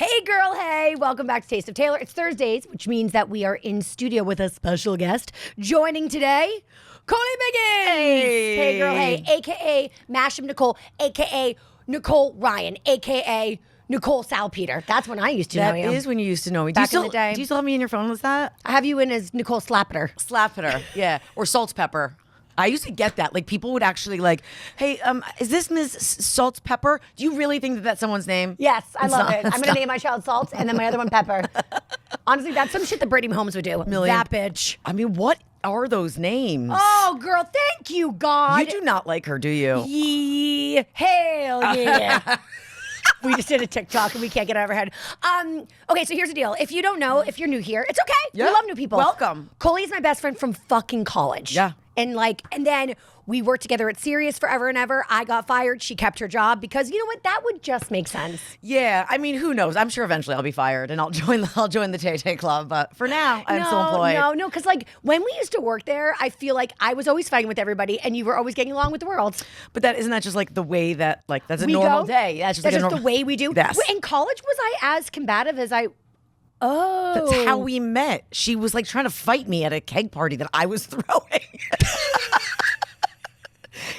Hey girl, hey, welcome back to Taste of Taylor. It's Thursdays, which means that we are in studio with a special guest. Joining today, Coley Biggins. Hey girl, hey, aka Mashup Nicole, aka Nicole Ryan, aka Nicole Salpeter. That's when I used to know you. That is when you used to know me. Back in the day. Do you still have me in your phone with that? I have you in as Nicole Slappeter. Slappeter, yeah. Or Salt Pepper. I used to get that. Like, people would actually like, hey, is this Ms. Salt Pepper? Do you really think that that's someone's name? Yes, I love it. I'm going to name my child Salt and then my other one Pepper. Honestly, that's some shit that Brittany Mahomes would do. That bitch. I mean, what are those names? Oh, girl, thank you, God. You do not like her, do you? Yeah, hell yeah. We just did a TikTok and we can't get out of our head. Okay, so here's the deal. If you don't know, if you're new here, it's okay. Yeah. We love new people. Welcome. Coley's my best friend from fucking college. Yeah. And then we worked together at Sirius forever and ever. I got fired. She kept her job because you know what? That would just make sense. Yeah, I mean, who knows? I'm sure eventually I'll be fired and I'll join the Tay Tay Club. But for now, I'm still employed. No, because like when we used to work there, I feel like I was always fighting with everybody and you were always getting along with the world. But isn't that just like the way that that's a We normal go? day? That's just the way we do. Yes. Wait, in college, was I as combative as I? Oh, That's how we met. She was like trying to fight me at a keg party that I was throwing.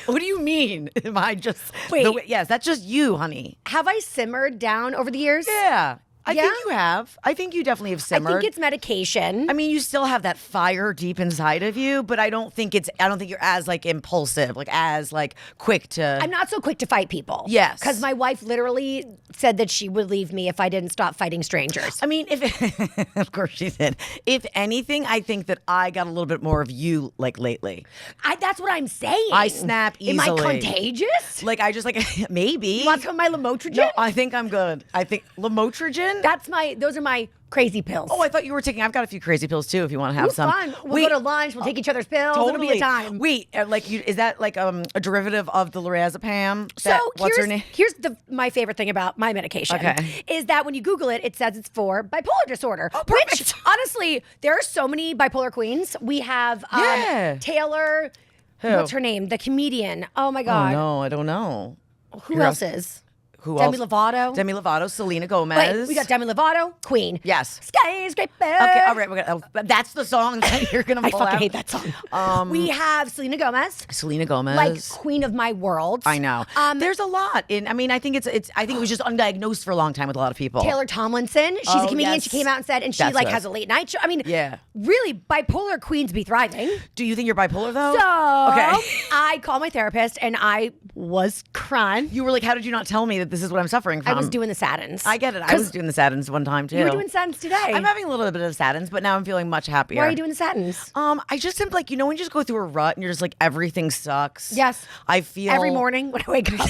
What do you mean? Am I just Wait? Yes, that's just you, honey. Have I simmered down over the years? Yeah. I Yeah? think you have. I think you definitely have I simmered. think it's medication. I mean, you still have that fire deep inside of you, but I don't think you're as like impulsive, like as like quick to. I'm not so quick to fight people. Yes. Because my wife literally said that she would leave me if I didn't stop fighting strangers. I mean, if of course she did. If anything, I think that I got a little bit more of you like lately. That's what I'm saying. I snap easily. Am I contagious? Like I just like maybe. You want some of my Lamotrigine? No, I think I'm good. I think Lamotrigine. Those are my crazy pills. Oh, I thought you were taking. I've got a few crazy pills too. If you want to have Ooh, some. fun. We'll go to lunch. We'll take each other's pills. Totally. It'll be a time. Wait, is that like a derivative of the lorazepam? So What's her name? here's my favorite thing about my medication. Okay. Is that when you Google it, it says it's for bipolar disorder. Oh, which, perfect. honestly, there are so many bipolar queens. We have Yeah. Taylor. Who? What's her name? The comedian. Oh my Oh God. no, I don't know. Who else is? Who Demi else? Lovato. Demi Lovato, Selena Gomez. Wait, we got Demi Lovato, Queen. Yes. Skyscraper. Okay, all right. That's the song that you're gonna. I pull fucking out. hate that song. We have Selena Gomez, Selena Gomez, like queen of my world. I know. There's a lot. I mean, I think it's. I think it was just undiagnosed for a long time with a lot of people. Taylor Tomlinson, she's a comedian. yes. She came out and said, and she That's like what- has a late night show. I mean, Yeah. really, bipolar queens be thriving. Do you think you're bipolar though? So Okay. I called my therapist and I was crying. You were like, how did you not tell me that this is what I'm suffering from? I was doing the Sadens. I get it. I was doing the Sadens one time too. You were doing Sadens today. I'm having a little bit of Sadens, but now I'm feeling much happier. Why are you doing the Sadens? I just am like, when you just go through a rut and you're just like, everything sucks. Yes. I feel Every morning when I wake up.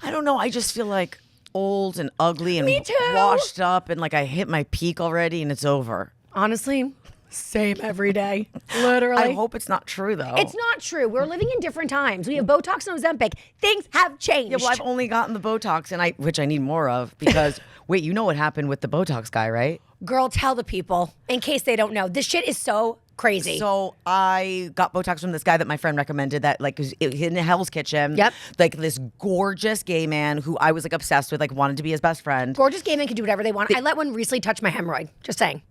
I don't know. I just feel like old and ugly and Me too. washed up and like I hit my peak already and it's over. Honestly, same every day. Literally. I hope it's not true though. It's not true. We're living in different times. We have Botox and Ozempic. Things have changed. Yeah, well, I've only gotten the Botox and which I need more of because wait, you know what happened with the Botox guy, right? Girl, tell the people in case they don't know. This shit is so crazy. So I got Botox from this guy that my friend recommended that like was in Hell's Kitchen. Yep. Like this gorgeous gay man who I was like obsessed with, like wanted to be his best friend. Gorgeous gay men can do whatever they want. I let one recently touch my hemorrhoid. Just saying.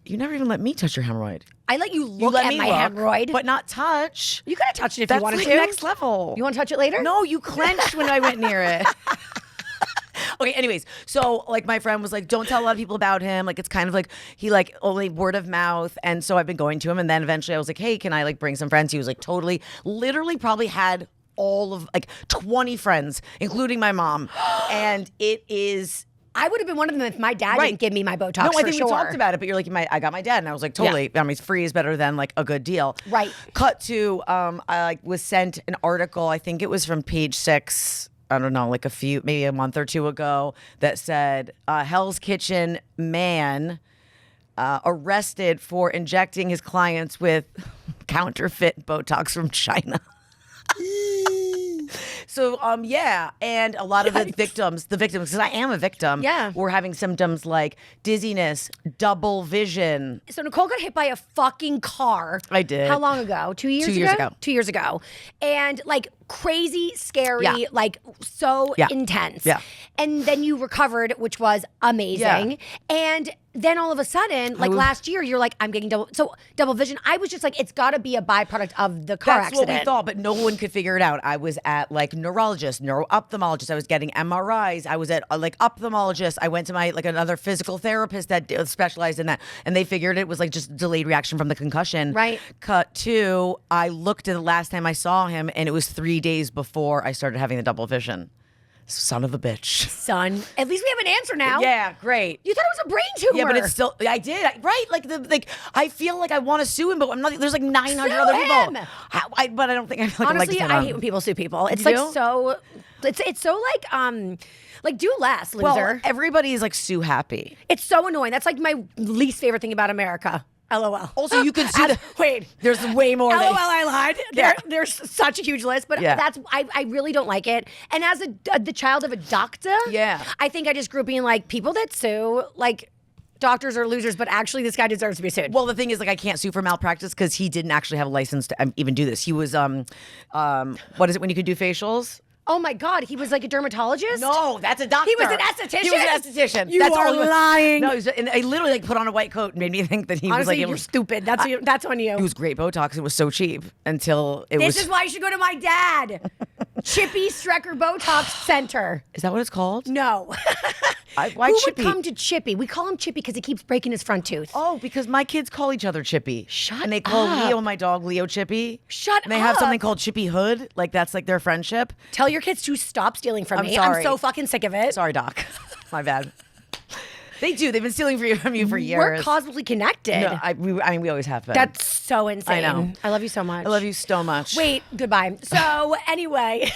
You never even let me touch your hemorrhoid. I let you look let at me my look, hemorrhoid. but not touch. You could have touched it if That's you wanted like to. next level. You want to touch it later? No, you clenched when I went near it. Okay, anyways, so like my friend was like, don't tell a lot of people about him. Like it's kind of like he like only word of mouth. And so I've been going to him. And then eventually I was like, hey, can I like bring some friends? He was like, totally, literally probably had all of like 20 friends, including my mom. And it is... I would have been one of them if my dad Right. didn't give me my Botox. No, I for think sure. we talked about it, but you're like, I got my dad, and I was like, totally. I mean, free is better than like a good deal. Right. Cut to, I like was sent an article. I think it was from Page 6. I don't know, like maybe a month or two ago, that said Hell's Kitchen man arrested for injecting his clients with counterfeit Botox from China. So, yeah, and a lot of the victims, because I am a victim, were having symptoms like dizziness, double vision. So Nicole got hit by a fucking car. I did. How long ago? 2 years ago? 2 years ago. 2 years ago. And like crazy, scary, Yeah. like so Yeah. intense. Yeah. And then you recovered, which was amazing. And then all of a sudden, like last year, you're like, I'm getting double vision. I was just like, it's got to be a byproduct of the car That's accident. what we thought, but no one could figure it out. I was at like neurologist, neuro-ophthalmologist. I was getting MRIs. I was at like ophthalmologist. I went to my like another physical therapist that specialized in that, and they figured it was like just delayed reaction from the concussion. Right. Cut to, I looked at the last time I saw him, and it was 3 days before I started having the double vision. Son of a bitch. Son, at least we have an answer now. Yeah, great. You thought it was a brain tumor. Yeah, but it's still. I did right. Like I feel like I want to sue him, but I'm not. There's like 900 Sue other people. him. But I don't think I feel like Honestly, I'm I like hate when people sue people. It's You like do? so. It's so like do less, loser. Well, everybody is like sue happy. It's so annoying. That's like my least favorite thing about America. LOL. Also, you can see wait. There's way more. LOL, I lied. Yeah. There's such a huge list, but Yeah. that's I really don't like it. And as the child of a doctor, Yeah. I think I just grew up being like people that sue like doctors are losers, but actually this guy deserves to be sued. Well, the thing is, like, I can't sue for malpractice because he didn't actually have a license to even do this. He was what is it when you could do facials? Oh my God, he was like a dermatologist? No, that's a doctor. He was an esthetician? He was an esthetician. You That's are all he was. lying. No, and I literally like put on a white coat and made me think that he was Honestly, like you're stupid. That's on you. It was great Botox. It was so cheap until it was. This is why you should go to my dad. Chippy Strecker Botox Center. Is that what it's called? No. Why Who Chippy? would come to Chippy? We call him Chippy because he keeps breaking his front tooth. Oh, because my kids call each other Chippy. Shut And they call up. Leo, my dog, Leo Chippy. Shut And they have up. something called Chippy Hood. Like that's like their friendship. Tell your kids to stop stealing from I'm me. sorry. I'm so fucking sick of it. Sorry, Doc. My bad. They do. They've been stealing from you for years. We're cosmically connected. No, I mean, we always have been. That's so insane. I know. I love you so much. I love you so much. Wait, goodbye. So anyway.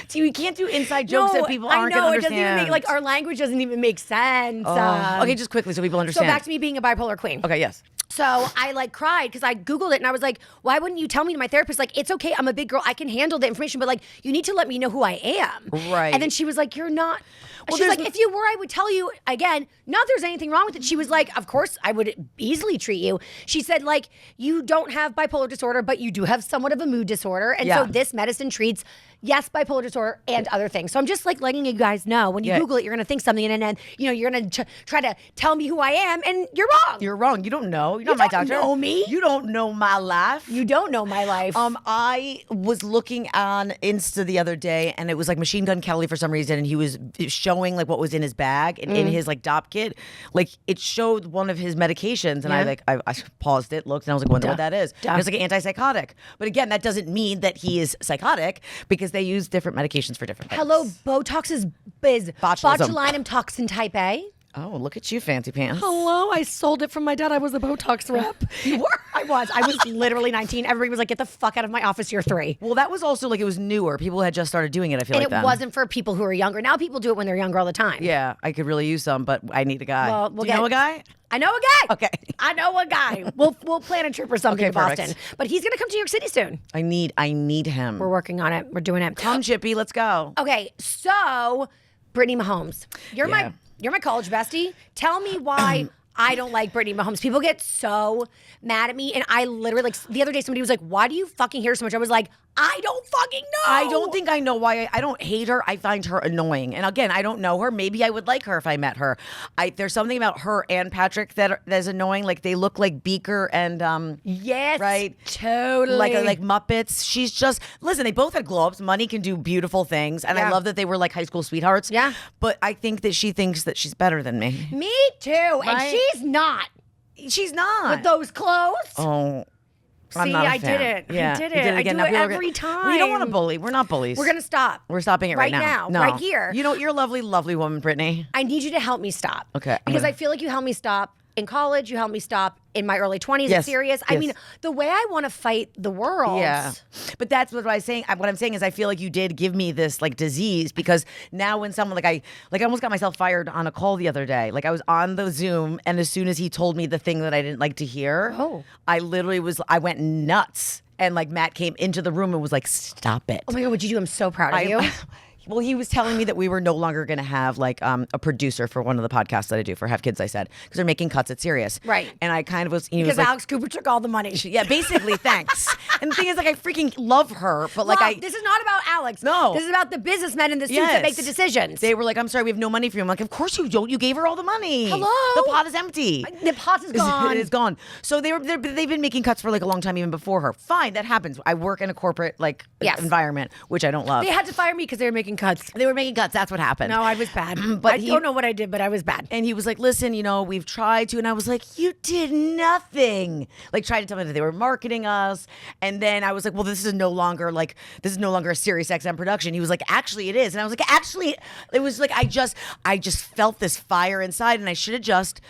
See, we can't do inside jokes that people aren't going to it doesn't even understand. make like our language doesn't even make sense. Okay, just quickly so people So understand. back to me being a bipolar queen. Okay, yes. So I like cried because I Googled it and I was like, why wouldn't you tell me to my therapist? Like, it's okay. I'm a big girl. I can handle the information, but like, you need to let me know who I am. Right. And then she was like, you're not. Well, She's there's like, if you were, I would tell you again. Not there's anything wrong with it. She was like, of course, I would easily treat you. She said, like, you don't have bipolar disorder, but you do have somewhat of a mood disorder. And Yeah. so this medicine treats, yes, bipolar disorder and other things. So I'm just like letting you guys know when you Yeah. Google it, you're going to think something and then, you're going to try to tell me who I am and you're wrong. You're wrong. You don't know. You're You not my don't doctor. know me. You don't know my life. You don't know my life. I was looking on Insta the other day, and it was like Machine Gun Kelly for some reason, and he was showing like what was in his bag and in his like dop kit, like it showed one of his medications, and Yeah. I paused it, looked, and I was like, wonder what that is. Duh. And it was like an antipsychotic, but again, that doesn't mean that he is psychotic because they use different medications for different things. Hello, Botox is Botulism. botulinum toxin type A. Oh, look at you, fancy pants. Hello, I sold it from my dad. I was a Botox rep. You were? I was. I was literally 19. Everybody was like, get the fuck out of my office, you're 3. Well, that was also like it was newer. People had just started doing it. I feel And like it then. wasn't for people who are younger. Now people do it when they're younger all the time. Yeah, I could really use some, but I need a guy. Well, Do you know a guy? I know a guy. Okay. I know a guy. We'll plan a trip or something Okay, to Boston. perfect. But he's gonna come to New York City soon. I need him. We're working on it. We're doing it. Come, Chippy, let's go. Okay, so Brittany Mahomes, you're Yeah. my college bestie. Tell me why I don't like Brittany Mahomes. People get so mad at me, and I literally like the other day somebody was like, "Why do you fucking hate her so much?" I was like, "I don't fucking know." I don't think I know why. I don't hate her. I find her annoying. And again, I don't know her. Maybe I would like her if I met her. There's something about her and Patrick that is annoying. Like they look like Beaker and Yes, right, totally. like Muppets. She's just listen. They both had glow ups. Money can do beautiful things, and I Yeah. love that they were like high school sweethearts. Yeah. But I think that she thinks that she's better than me. Me too, and Right? she's not She's not. with those clothes. Oh. I'm See, not a I fan. did it. Yeah, I did you it. I do Now it people are every gonna- We don't want to time. bully. We're not bullies. We're gonna stop. We're stopping it right now. No. right here. You know, you're a lovely, lovely woman, Brittany. I need you to help me stop. Okay, I'm Because gonna- I feel like you helped me stop in college. You helped me stop in my early 20s. Yes, It's serious. I yes. mean, the way I want to fight the world. Yeah, but that's what I was saying. What I'm saying is, I feel like you did give me this like disease because now when someone I almost got myself fired on a call the other day. Like I was on the Zoom, and as soon as he told me the thing that I didn't like to hear, I went nuts. And like Matt came into the room and was like, "Stop it." Oh my God, what'd you do? I'm so proud of you. Well, he was telling me that we were no longer going to have like a producer for one of the podcasts that I do for Have Kids, I said, because they're making cuts at Sirius. Right. And I kind of was, Because Alex Cooper took all the money. Yeah, basically, thanks. And the thing is, like, I freaking love her, but like, this is not about Alex. No. This is about the businessmen in the suits that make the decisions. They were like, I'm sorry, we have no money for you. I'm like, of course you don't. You gave her all the money. Hello? The pot is empty. The pot is gone. It is gone. So they've been making cuts for like a long time even before her. Fine, that happens. I work in a corporate environment, which I don't love. They had to fire me because they were making cuts. They were making cuts. That's what happened. No, I was bad. But I don't know what I did, but I was bad. And he was like, listen, we've tried to. And I was like, you did nothing. Like, tried to tell me that they were marketing us. And then I was like, well, this is no longer a Sirius XM production. He was like, actually, it is. And I was like, actually, it was like, I just felt this fire inside, and I should have just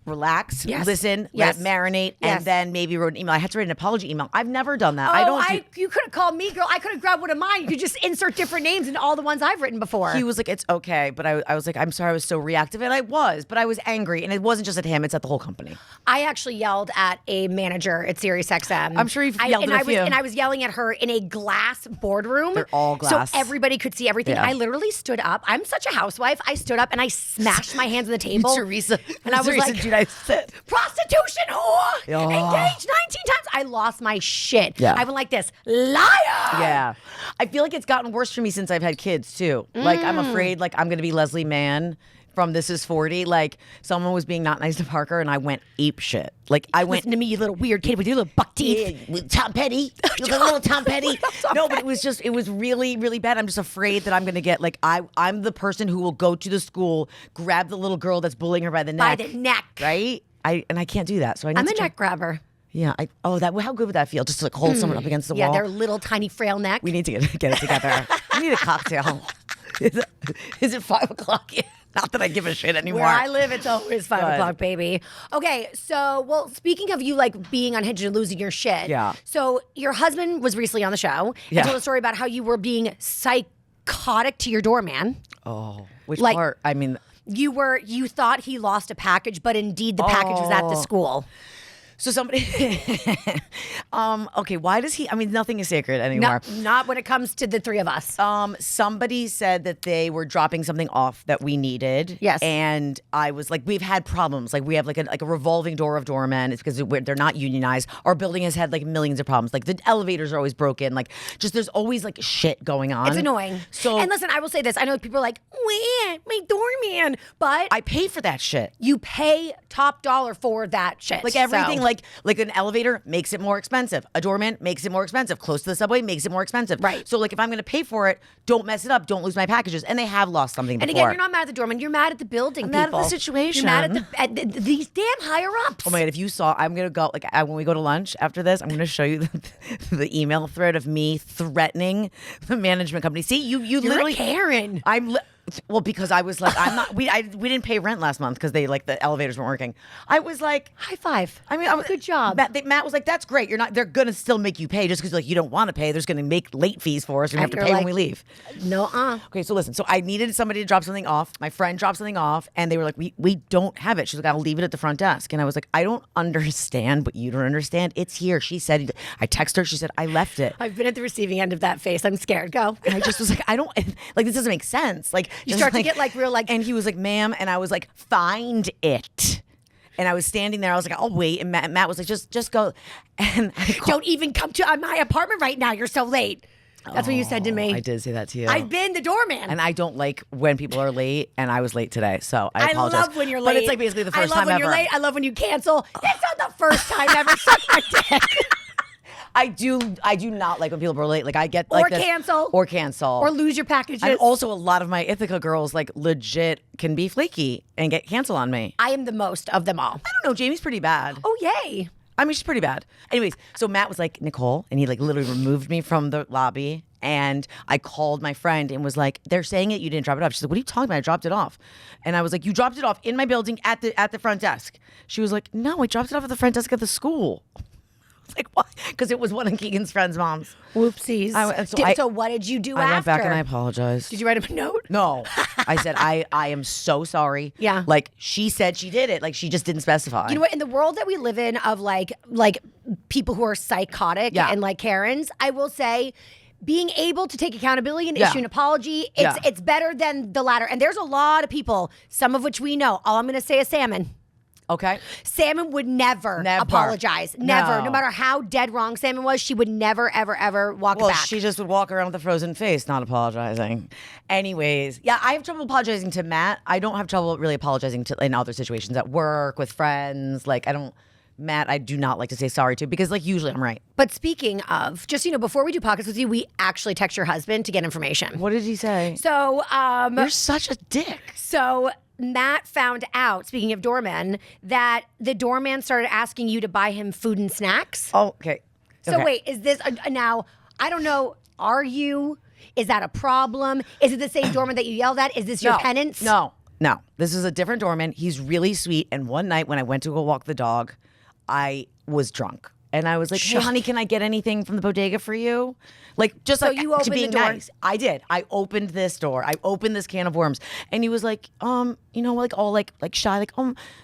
relax, listen, let it marinate, and then maybe wrote an email. I had to write an apology email. I've never done that. You could have called me, girl. I could have grabbed one of mine. You could just insert different names in all the ones I've written before. He was like, it's okay. But I was like, I'm sorry I was so reactive. And I was, but I was angry. And it wasn't just at him, it's at the whole company. I actually yelled at a manager at SiriusXM. I'm sure you've yelled at a few. And I was yelling at her in a glass boardroom. They're all glass. So everybody could see everything. Yeah. I literally stood up. I'm such a housewife. I stood up and I smashed my hands on the table. Teresa. And I was like, dude, I said, prostitution whore, Oh. engaged 19 times. I lost my shit. Yeah. I went like this, liar. Yeah. I feel like it's gotten worse for me since I've had kids too. Like, I'm afraid like I'm going to be Leslie Mann from This Is 40. Like, someone was being not nice to Parker and I went ape shit. Like, I went. Listen to me, you little weird kid with your little buck teeth. With Tom Petty. You look like a little Tom Petty. No, but it was really, really bad. I'm just afraid that I'm going to get like, I'm the person who will go to the school, grab the little girl that's bullying her by the neck. By the neck. Right? I can't do that. So I need I'm to a neck grabber. Yeah. How good would that feel? Just to like hold someone up against the Yeah, wall. their little tiny frail neck. We need to get it together. We need a cocktail. Is it 5 o'clock yet? Not that I give a shit anymore. Where I live, it's always 5 o'clock, baby. Okay, so, well, speaking of you, like, being unhinged and losing your shit. Yeah. So, your husband was recently on the show and told a story about how you were being psychotic to your doorman. Oh, which Like- part? I mean, You thought he lost a package, but indeed the package was at the school. so somebody, okay, why does he, I mean, nothing is sacred anymore. Not when it comes to the three of us. Somebody said that they were dropping something off that we needed. Yes. And I was like, we've had problems. Like, we have like a revolving door of doormen. It's because they're not unionized. Our building has had like millions of problems. Like, the elevators are always broken. Like, just there's always like shit going on. It's annoying. So, and listen, I will say this. I know people are like, where? My doorman. But I pay for that shit. you pay top dollar for that shit. Like everything, So- like an elevator makes it more expensive. A doorman makes it more expensive. Close to the subway makes it more expensive. Right. So like if I'm going to pay for it, don't mess it up. Don't lose my packages. And they have lost something before. And again, you're not mad at the doorman. You're mad at the building I'm people. mad at the situation. You're mad at these damn higher ups. Oh my God, if you saw, I'm going to go, like when we go to lunch after this, I'm going to show you the email thread of me threatening the management company. See, you You're literally. a Karen. Well, because I was like, I'm not, we didn't pay rent last month because the elevators weren't working. I was like, High five. I mean, good job. Matt was like, "That's great. They're gonna still make you pay just because like you don't want to pay. They're just gonna make late fees for us. We're gonna have to You're pay like, when we leave." No, Okay, so listen. So I needed somebody to drop something off. My friend dropped something off, and they were like, "We don't have it." She's like, "I'll leave it at the front desk." And I was like, "I don't understand, but you don't understand. It's here." She said, "I texted her." She said, "I left it." I've been at the receiving end of that face. I'm scared. Go. And I just was like, I don't like this doesn't make sense. Like You just start to get like real like. and he was like, "Ma'am," and I was like, "Find it." And I was standing there. I was like, "I'll wait." And Matt was like, "Just go." And I Don't even come to my apartment right now. You're so late. That's what you said to me. I did say that to you. I've been the doorman. And I don't like when people are late, and I was late today, so I apologize. love when you're late. But it's like basically the first I love time when ever. you're late. I love when you cancel. It's not the first time ever. Suck my dick. I do not like when people are late. Like I get Or like this, cancel. or cancel Or lose your packages. And also, a lot of my Ithaca girls like legit can be flaky and get canceled on me. I am the most of them all. I don't know. Jamie's pretty bad. Oh, yay. I mean, she's pretty bad. Anyways, so Matt was like, "Nicole," and he like literally removed me from the lobby. And I called my friend and was like, "They're saying it, you didn't drop it off." She's like, "What are you talking about? I dropped it off." And I was like, "You dropped it off in my building at the front desk." She was like, "No, I dropped it off at the front desk at the school." I was like, "What?" Because it was one of Keegan's friends' moms. Whoopsies. So what did you do after? I went back and I apologized. Did you write him a note? No. I said, I am so sorry. Yeah. Like, she said she did it. Like, she just didn't specify. You know what? In the world that we live in of like people who are psychotic Yeah. and like Karens, I will say being able to take accountability and Yeah. issue an apology, Yeah. it's better than the latter. And there's a lot of people, some of which we know. All I'm going to say is Salmon. Okay. Salmon would never apologize. Never. No matter how dead wrong Salmon was, she would never, ever, ever walk it Well, back. she just would walk around with a frozen face, not apologizing. Anyways, yeah, I have trouble apologizing to Matt. I don't have trouble really apologizing to in other situations at work, with friends. Like, Matt, I do not like to say sorry to because, like, usually I'm right. But speaking of, just, before we do podcasts with you, we actually text your husband to get information. What did he say? So, You're such a dick. So Matt found out, speaking of doorman, that the doorman started asking you to buy him food and snacks. Oh, okay. So Okay. wait, is this now? I don't know. Is that a problem? Is it the same doorman that you yelled at? Is this your penance? No. This is a different doorman. He's really sweet. And one night when I went to go walk the dog, I was drunk. And I was like, hey, honey, can I get anything from the bodega for you? Like, just So like you to opened be the door? nice. I did. I opened this door. I opened this can of worms. And he was like, like all like shy, like,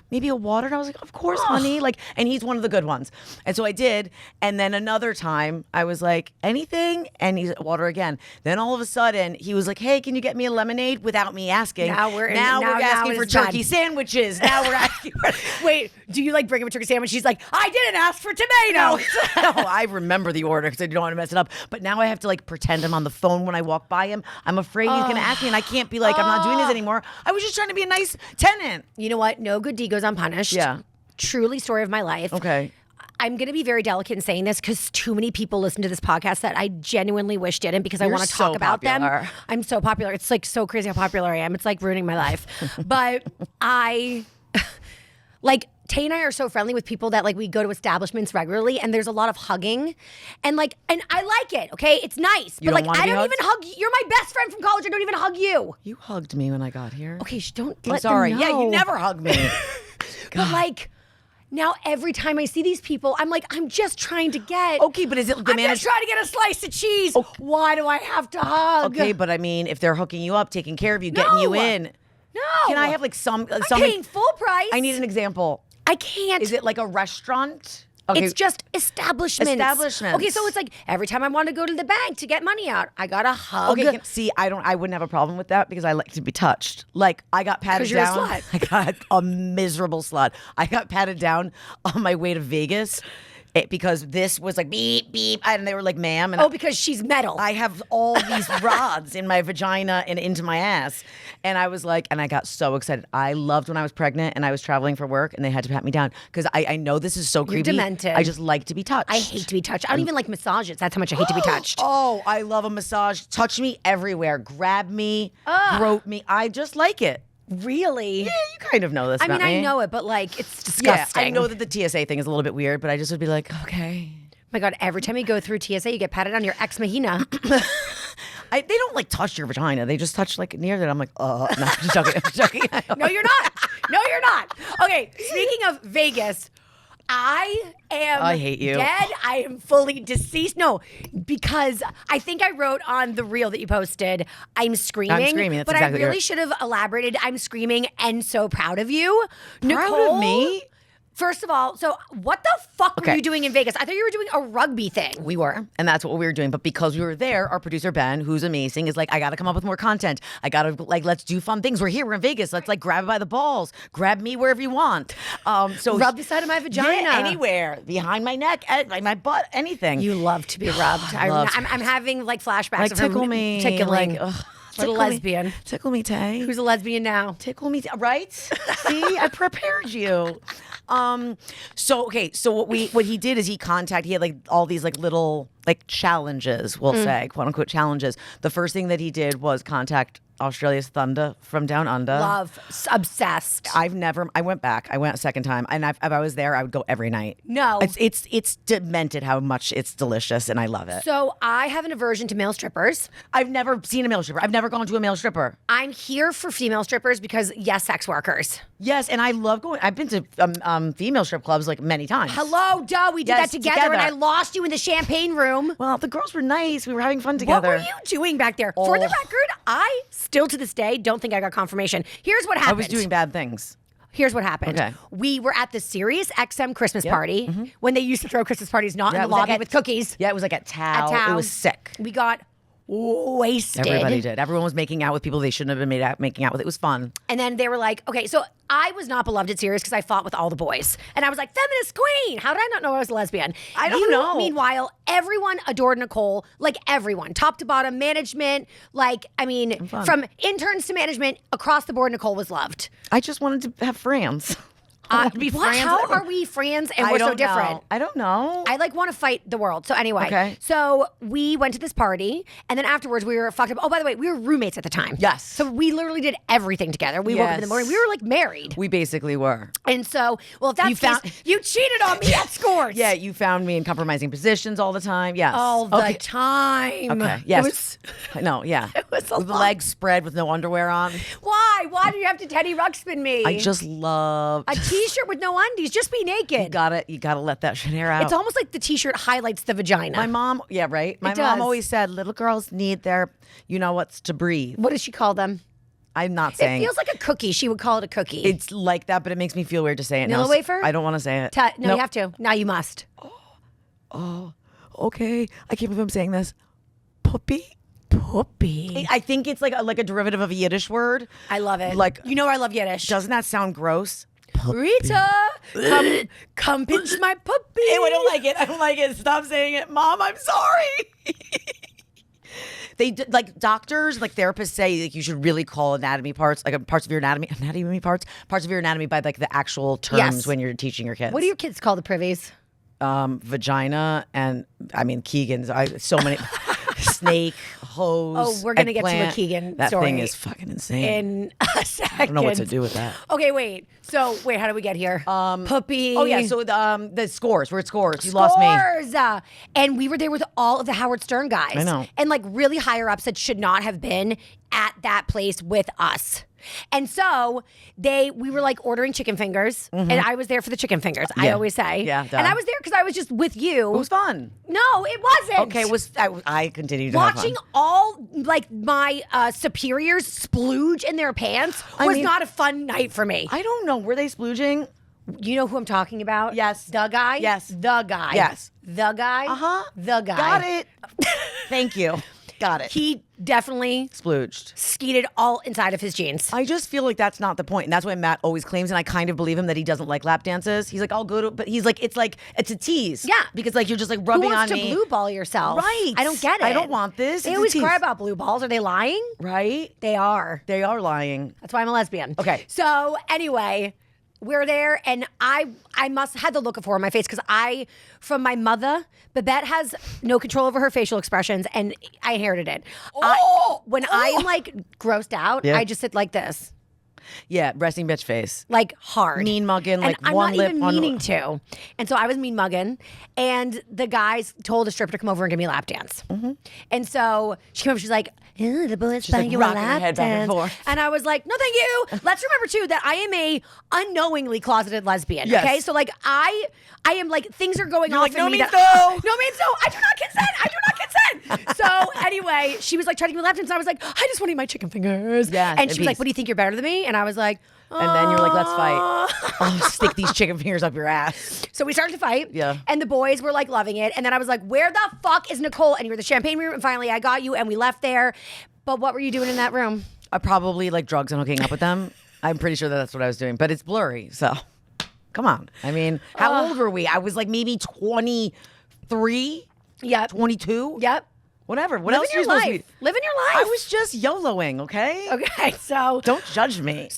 maybe a water. And I was like, of course, honey. Like, and he's one of the good ones. And so I did. And then another time I was like, anything? And he's water again. Then all of a sudden he was like, hey, can you get me a lemonade without me asking? Now we're asking for it's turkey done. sandwiches. Now we're asking for Wait, do you like bring him a turkey sandwich? She's like, I didn't ask for tomatoes. No, I remember the order because I don't want to mess it up. But now I have to like pretend I'm on the phone when I walk by him. I'm afraid he's going to ask me, and I can't be like, I'm not doing this anymore. I was just trying to be a nice tenant. You know what? No good deed goes unpunished. Yeah. Truly story of my life. Okay. I'm going to be very delicate in saying this because too many people listen to this podcast that I genuinely wish didn't because I You're want to talk so about popular. them. I'm so popular. It's like so crazy how popular I am. It's like ruining my life. But like, Tay and I are so friendly with people that like we go to establishments regularly and there's a lot of hugging and I like it. Okay. It's nice. You but don't like, wanna I be don't hugged? even hug you. You're my best friend from college. I don't even hug you. You hugged me when I got here. Okay. Don't I'm let sorry. them know. Yeah, you never hug me. But like, now every time I see these people, I'm like, I'm just trying to get. Okay, but is it the I'm just trying to get a slice of cheese. Why do I have to hug? Okay, but I mean, if they're hooking you up, taking care of you, getting you in. No. Can I have like some? I'm paying full price. I need an example. I can't. Is it like a restaurant? Okay. It's just establishments. Establishments. Okay, so it's like every time I want to go to the bank to get money out, I got to hug. Okay, see, I wouldn't have a problem with that because I like to be touched. Like I got patted 'Cause you're a down. slut. I got a miserable slut. I got patted down on my way to Vegas because this was like beep beep, and they were like, "Ma'am," and because she's metal. I have all these rods in my vagina and into my ass. And I was like, and I got so excited. I loved when I was pregnant and I was traveling for work and they had to pat me down because I know this is so creepy. demented. I just like to be touched. I hate to be touched. I don't even like massages. That's how much I hate to be touched. Oh, I love a massage. Touch me everywhere. Grab me, grope me. I just like it. Really? Yeah, you kind of know this I about mean, me. I know it, but like, it's Yeah, disgusting. I know that the TSA thing is a little bit weird, but I just would be like, okay. My God, every time you go through TSA, you get patted on your ex machina. They don't like touch your vagina. They just touch like near that. I'm like, no, I'm just joking. I'm just joking. No, you're not. No, you're not. Okay, speaking of Vegas, I hate you. dead. I am fully deceased. No, because I think I wrote on the reel that you posted, I'm screaming. I'm screaming. That's but exactly I really right. should have elaborated. I'm screaming and so proud of you. Proud Nicole, of me? First of all, so what the fuck were Okay. you doing in Vegas? I thought you were doing a rugby thing. We were, and that's what we were doing. But because we were there, our producer Ben, who's amazing, is like, I got to come up with more content. I got to like, let's do fun things. We're here, we're in Vegas. Let's like grab it by the balls, grab me wherever you want. So Rub the side of my vagina. Yeah, anywhere, behind my neck, my butt, anything. You love to be rubbed. love to- I'm having like flashbacks like of her tickle me, tickling. like, ugh, What a tickle me. lesbian. Tickle me, Tay. Who's a lesbian now? Tickle me, right? See, I prepared you. So what he did is he had like all these like little like challenges, we'll say, quote unquote challenges. The first thing that he did was contact Australia's Thunder from Down Under. Love. Obsessed. I went back. I went a second time, and if I was there, I would go every night. No. It's demented how much it's delicious, and I love it. So I have an aversion to male strippers. I've never seen a male stripper. I've never gone to a male stripper. I'm here for female strippers because, yes, sex workers. Yes, and I love going. I've been to female strip clubs like many times. Hello, duh. We did Yes, that together, and I together. lost you in the champagne room. Well, the girls were nice. We were having fun What together. were you doing back there? For the Oh. record, I still to this day don't think I got confirmation. Here's what I happened. was doing bad things. here's what happened. Okay. We were at the Sirius XM Christmas party when they used to throw Christmas parties not in it the was like lobby at- with cookies. Yeah, it was like at Tao. At Tao. It was sick. We got wasted. Everybody did. Everyone was making out with people they shouldn't have been making out with. It was fun. And then they were like, okay, so I was not beloved at Sirius because I fought with all the boys. And I was like, feminist queen. How did I not know I was a lesbian? I don't know. Meanwhile, everyone adored Nicole, like everyone, top to bottom, management, like, I mean, from interns to management, across the board, Nicole was loved. I just wanted to have friends. I wanted to be friends. How are we friends and I we're so don't different? know. I don't know. I like want to fight the world. So anyway, Okay. So we went to this party, and then afterwards we were fucked up. Oh, by the way, we were roommates at the time. Yes. So we literally did everything together. We woke up in the morning. We were like married. We basically were. And so, well, if that's the case, you cheated on me at scores. Yeah, you found me in compromising positions all the time. Yes. All the time. Okay. Yes. No. Yeah. It was a with lot. legs spread with no underwear on. Why? Why do you have to Teddy Ruxpin me? I just love a t-shirt with no undies. Just be naked. You gotta let that shit hair out. It's almost like the t-shirt highlights the vagina. My mom, yeah, right. My It mom does. always said little girls need their, you know what's to breathe. What does she call them? I'm not It saying feels like a cookie. She would call it a cookie. it's like that, but it makes me feel weird to say it. Nilla now. wafer? I don't want to say it. No, Nope. you have to. Now you must. Okay, I can't believe I'm saying this. Puppy. Puppy. I think it's like a derivative of a Yiddish word. I love it. Like, you know I love Yiddish. doesn't that sound gross? Rita, come pinch my puppy. Ew, I don't like it. I don't like it. Stop saying it, Mom. I'm sorry. They like doctors, like therapists say, like you should really call anatomy parts, like parts of your anatomy parts of your anatomy by like the actual terms Yes. when you're teaching your kids. What do your kids call the privies? Vagina and I mean Keegan's. So many snake, hose. Oh, we're gonna get to a eggplant. Keegan That story thing is fucking insane. In a second. I don't know what to do with that. Okay, wait. So, how do we get here? Puppy. Oh yeah, so the scores. We're at scores. You lost me. Scores. And we were there with all of the Howard Stern guys. I know. And like really higher ups that should not have been at that place with us. And so we were like ordering chicken fingers, and I was there for the chicken fingers. I Yeah. always say, Yeah, duh. And I was there because I was just with you. It was fun. No, it wasn't. Okay, I continued to have Watching fun. all like my superiors splooge in their pants was not a fun night for me. I don't know. Were they splooging? You know who I'm talking about? Yes. The guy? Yes. The guy. Yes. The guy? Uh-huh. The guy. Got it. Thank you. Got it. He definitely Splooged. skeeted all inside of his jeans. I just feel like that's not the point. And that's why Matt always claims, and I kind of believe him, that he doesn't like lap dances. He's like, I'll go to, but he's like, it's a tease. Yeah. Because like you're just like Who rubbing wants on to me. blue ball yourself? Right. I don't get it. I don't want this. They It's a always tease. cry about blue balls. Are they lying? Right? They are. They are lying. That's why I'm a lesbian. Okay. So anyway, we're there, and I must had the look of horror on my face because from my mother, Babette has no control over her facial expressions, and I inherited it. When I am like grossed out, Yeah. I just sit like this, Yeah, resting bitch face. like hard, Mean mugging, And like I'm one not lip, even one meaning to. And so I was mean mugging, and the guys told a stripper to come over and give me a lap dance. And so she came over, she's like, "Ew, the boys like buying you a rocking her lap head back and dance." forth. And I was like, "No, thank you." Let's remember too that I am a unknowingly closeted lesbian. Yes. Okay, so like I am like things are going You're off like, in "No me means that- no." no means no. I do not consent. I do not consent. So anyway, she was like trying to give me a lap dance, and I was like, "I just want to eat my chicken fingers." Yes, and in she was like, peace. "What do you think? You're better than me?" And I was like, And then you're like, let's fight. I'll stick these chicken fingers up your ass. So we started to fight. Yeah. And the boys were like loving it. And then I was like, where the fuck is Nicole? And you were in the champagne room. And finally I got you and we left there. But what were you doing in that room? I probably like drugs and hooking up with them. I'm pretty sure that's what I was doing, but it's blurry. So come on. I mean, how old were we? I was like maybe 23, Yep. 22. Yep. Whatever. What Living else are your you supposed to life. be? Living your life. I was just YOLOing, okay? Okay. So Don't judge me.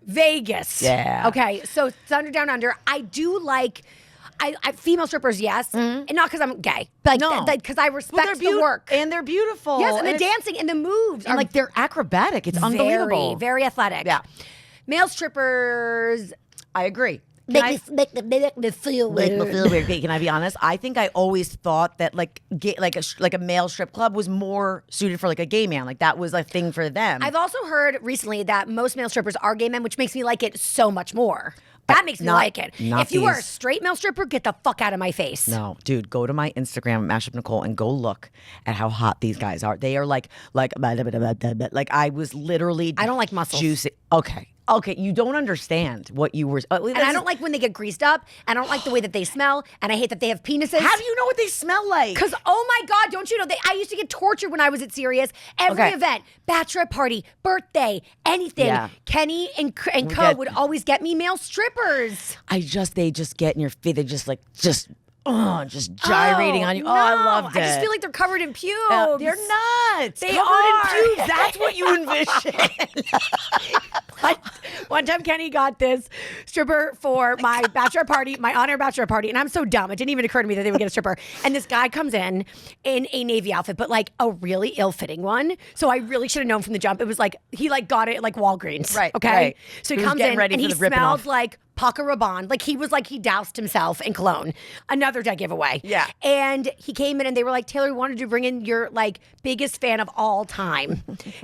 Vegas. Yeah. Okay. So Thunder Down Under. I do like. I female strippers, yes, and not because I'm gay, but No. because I respect the work. And they're beautiful. Yes, and the it's- dancing and the moves And are like they're acrobatic. It's unbelievable. very athletic. Yeah. Male strippers I agree. make me feel Make weird. me feel weird. Okay, can I be honest? I think I always thought that like a male strip club was more suited for like a gay man. Like that was a thing for them. I've also heard recently that most male strippers are gay men, which makes me like it so much more. That makes me not- like it. not If you are a these. straight male stripper, get the fuck out of my face. No, dude, go to my Instagram, Mashup Nicole, and go look at how hot these guys are. They are like I was literally. I don't like muscles. Juicy. Okay. Okay, you don't understand what you were. And I don't like when they get greased up. I don't like the way that they smell. And I hate that they have penises. How do you know what they smell like? Because, oh my God, don't you know? I used to get tortured when I was at Sirius. Every event, bachelorette party, birthday, anything. Yeah. Kenny and Co would always get me male strippers. They just get in your feet. They just gyrating on you. No. Oh, I loved it. I just feel like they're covered in pubes. They're not. They covered are. in pubes. That's what you envision. One time Kenny got this stripper for my bachelor party, my honor bachelor party, and I'm so dumb. It didn't even occur to me that they would get a stripper. And this guy comes in a Navy outfit, but like a really ill-fitting one. So I really should have known from the jump. It was like, he like got it at like Walgreens. Right. Okay. Right. So he was comes getting in ready and for he the ripping smelled off. like Paco Rabanne. Like he doused himself in cologne. Another dead giveaway. Yeah. And he came in and they were like, Taylor, we wanted to bring in your like biggest fan of all time.